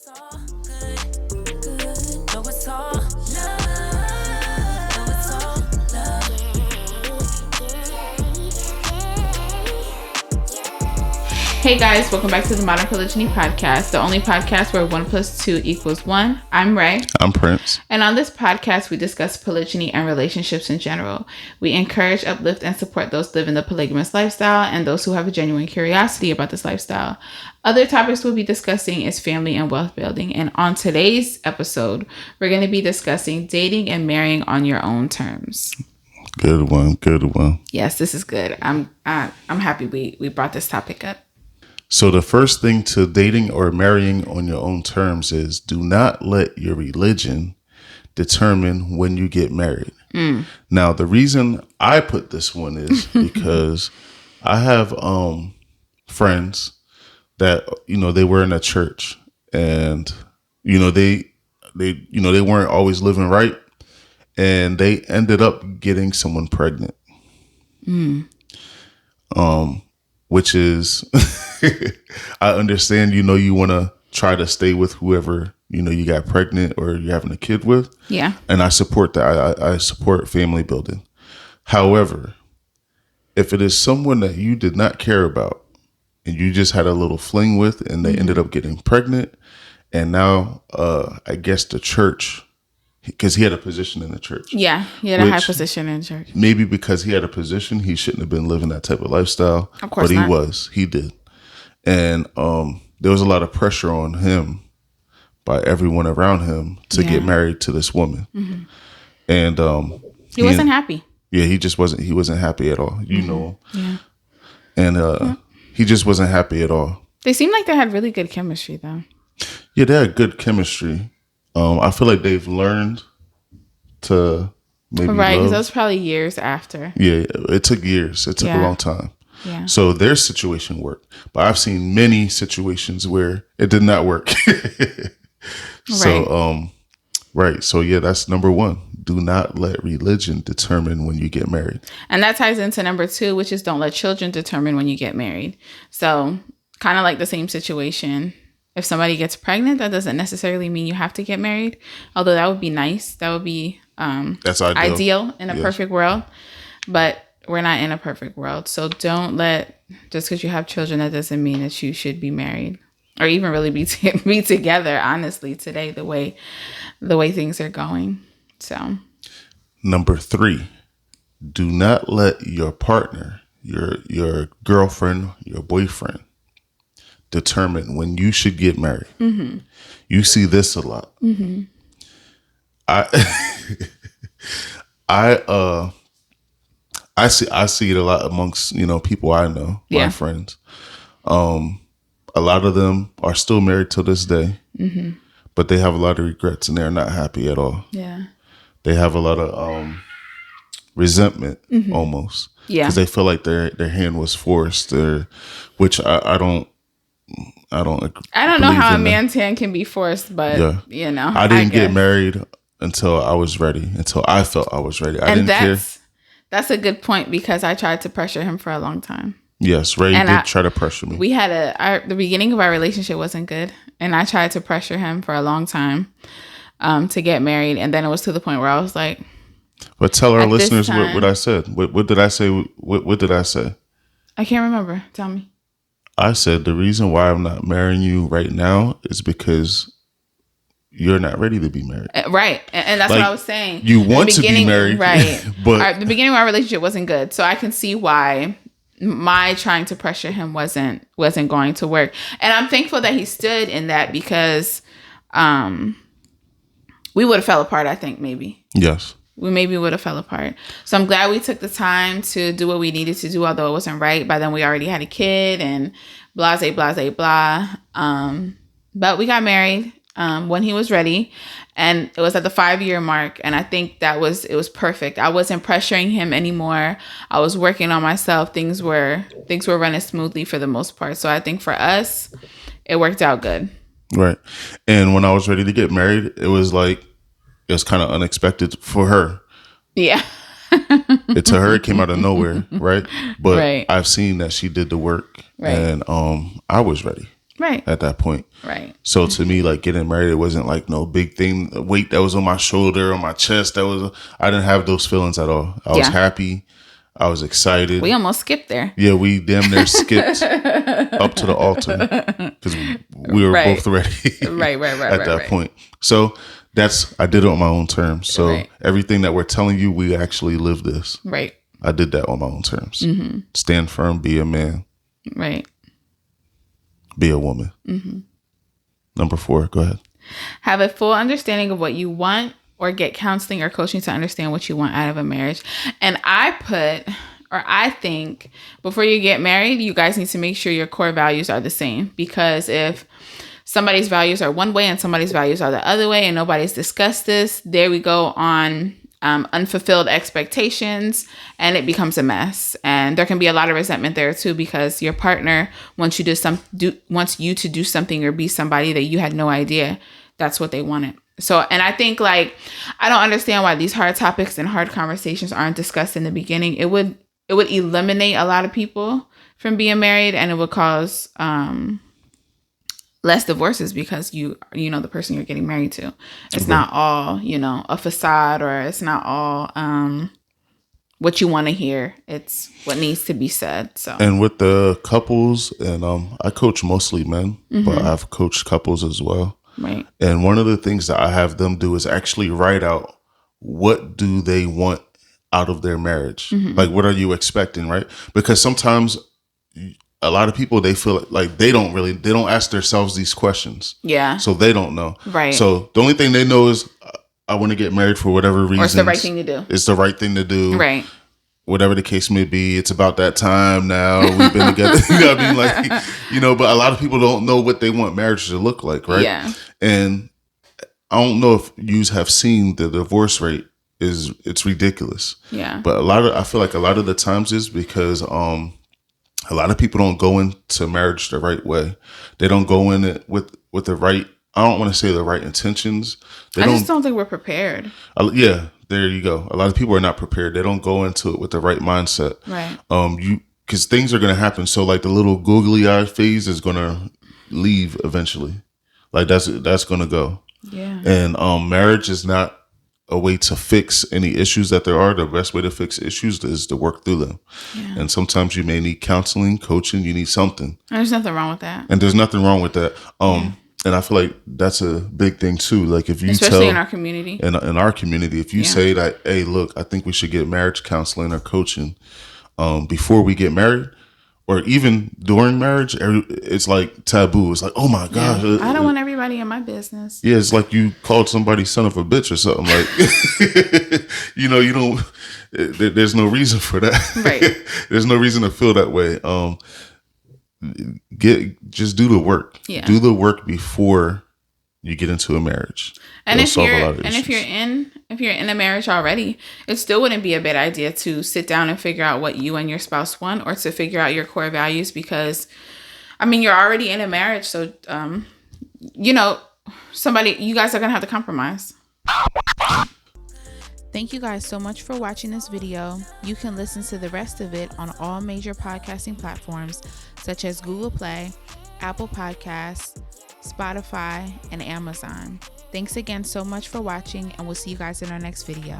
it's all good, good. No, it's all love. No, it's all love. Hey guys, welcome back to the Modern Polygyny podcast, the only podcast where 1 + 2 = 1. I'm Ray. I'm Prince. And on this podcast, we discuss polygyny and relationships in general. We encourage, uplift, and support those living the polygamous lifestyle and those who have a genuine curiosity about this lifestyle. Other topics we'll be discussing is family and wealth building. And on today's episode, we're going to be discussing dating and marrying on your own terms. Good one. Yes, this is good. I'm happy we brought this topic up. So the first thing to dating or marrying on your own terms is do not let your religion determine when you get married. Now, the reason I put this one is because I have friends that, they were in a church and, they weren't always living right and they ended up getting someone pregnant. Which is, I understand, you want to try to stay with whoever, you got pregnant or you're having a kid with. Yeah. And I support that. I support family building. However, if it is someone that you did not care about and you just had a little fling with and they ended up getting pregnant and now, I guess the church, because he had a position in the church. Yeah, he had a high position in church. Maybe because he had a position, he shouldn't have been living that type of lifestyle. Of course but not. He did. And there was a lot of pressure on him by everyone around him to get married to this woman. Mm-hmm. And he wasn't happy. Yeah, he wasn't happy at all. You know him. Yeah. And he just wasn't happy at all. They seemed like they had really good chemistry though. Yeah, they had good chemistry. I feel like they've learned to maybe right, because love. that was probably years after. Yeah, it took years. It took a long time. Yeah. So their situation worked. But I've seen many situations where it did not work. So, right. So, yeah, that's number one. Do not let religion determine when you get married. And that ties into number 2, which is don't let children determine when you get married. So kind of like the same situation. If somebody gets pregnant, that doesn't necessarily mean you have to get married. Although that would be nice. That would be that's ideal in a perfect world. But we're not in a perfect world. So don't let, just because you have children, that doesn't mean that you should be married or even really be together, honestly, today, the way things are going. So number 3, do not let your partner, your girlfriend, your boyfriend, determine when you should get married. Mm-hmm. You see this a lot. Mm-hmm. I see it a lot amongst people I know, my friends. A lot of them are still married to this day, but they have a lot of regrets and they're not happy at all. Yeah, they have a lot of resentment almost, because they feel like their hand was forced, which I don't. I don't know how a man's hand can be forced, but I didn't get married until I was ready, until I felt I was ready. I didn't care. That's a good point because I tried to pressure him for a long time. Yes, Ray did try to pressure me. We had the beginning of our relationship wasn't good, and I tried to pressure him for a long time to get married, and then it was to the point where I was like, but tell our listeners what I said. What did I say? What did I say? I can't remember. Tell me. I said the reason why I'm not marrying you right now is because you're not ready to be married. Right. And that's what I was saying. You want to be married. Right. But the beginning of our relationship wasn't good. So I can see why my trying to pressure him wasn't going to work. And I'm thankful that he stood in that because we would have fell apart, I think, maybe. Yes. We maybe would have fell apart. So I'm glad we took the time to do what we needed to do, although it wasn't right. By then we already had a kid and blah. But we got married when he was ready, and it was at the 5-year mark. And I think it was perfect. I wasn't pressuring him anymore. I was working on myself. Things were running smoothly for the most part. So I think for us, it worked out good. Right. And when I was ready to get married, it was kind of unexpected for her. Yeah. To her, it came out of nowhere, right? But right. I've seen that she did the work, right. And I was ready. Right. at that point. Right. So to me, like getting married, it wasn't like no big thing. The weight that was on my shoulder, on my chest, I didn't have those feelings at all. I was happy. I was excited. We almost skipped there. Yeah, we damn near skipped up to the altar because we were both ready. Right. At that point. So I did it on my own terms. So everything that we're telling you, we actually live this. Right. I did that on my own terms. Mm-hmm. Stand firm, be a man. Right. Be a woman. Mm-hmm. Number 4, go ahead. Have a full understanding of what you want, or get counseling or coaching to understand what you want out of a marriage. And I think before you get married, you guys need to make sure your core values are the same. Because if somebody's values are one way and somebody's values are the other way and nobody's discussed this, there we go on unfulfilled expectations, and it becomes a mess. And there can be a lot of resentment there too, because your partner wants you to do something or be somebody that you had no idea that's what they wanted. So, and I think I don't understand why these hard topics and hard conversations aren't discussed in the beginning. It would eliminate a lot of people from being married, and it would cause less divorces, because you know the person you're getting married to. It's not all, a facade, or it's not all what you want to hear. It's what needs to be said. So, and with the couples, and I coach mostly men, but I've coached couples as well. Right. And one of the things that I have them do is actually write out, what do they want out of their marriage? Mm-hmm. Like, what are you expecting, right? Because sometimes a lot of people, they feel like they don't ask themselves these questions. Yeah. So they don't know. Right. So the only thing they know is, I want to get married for whatever reason. Or it's the right thing to do. It's the right thing to do. Right. Whatever the case may be, it's about that time now. We've been together. You know what I mean? But a lot of people don't know what they want marriage to look like, right? Yeah. And I don't know if you have seen the divorce rate it's ridiculous. Yeah. But I feel like a lot of the times is because a lot of people don't go into marriage the right way. They don't go in it with the right, I don't want to say the right intentions. I just don't think we're prepared. Yeah. There you go. A lot of people are not prepared. They don't go into it with the right mindset. Right. Because things are going to happen. So like the little googly eye phase is going to leave eventually. Like that's going to go. Yeah. And marriage is not a way to fix any issues that there are. The best way to fix issues is to work through them. Yeah. And sometimes you may need counseling, coaching. You need something. And there's nothing wrong with that. And I feel like that's a big thing too. Like if you especially in our community. In our community, if you say that, hey, look, I think we should get marriage counseling or coaching before we get married, or even during marriage, it's like taboo. It's like, oh my gosh. I don't want everybody in my business. Yeah, it's like you called somebody son of a bitch or something. Like, you don't, there's no reason for that. Right. There's no reason to feel that way. Just do the work. Yeah. Do the work before you get into a marriage. And if you're in a marriage already, it still wouldn't be a bad idea to sit down and figure out what you and your spouse want, or to figure out your core values, because you're already in a marriage, so you guys are gonna have to compromise. Thank you guys so much for watching this video. You can listen to the rest of it on all major podcasting platforms such as Google Play, Apple Podcasts, Spotify, and Amazon. Thanks again so much for watching, and we'll see you guys in our next video.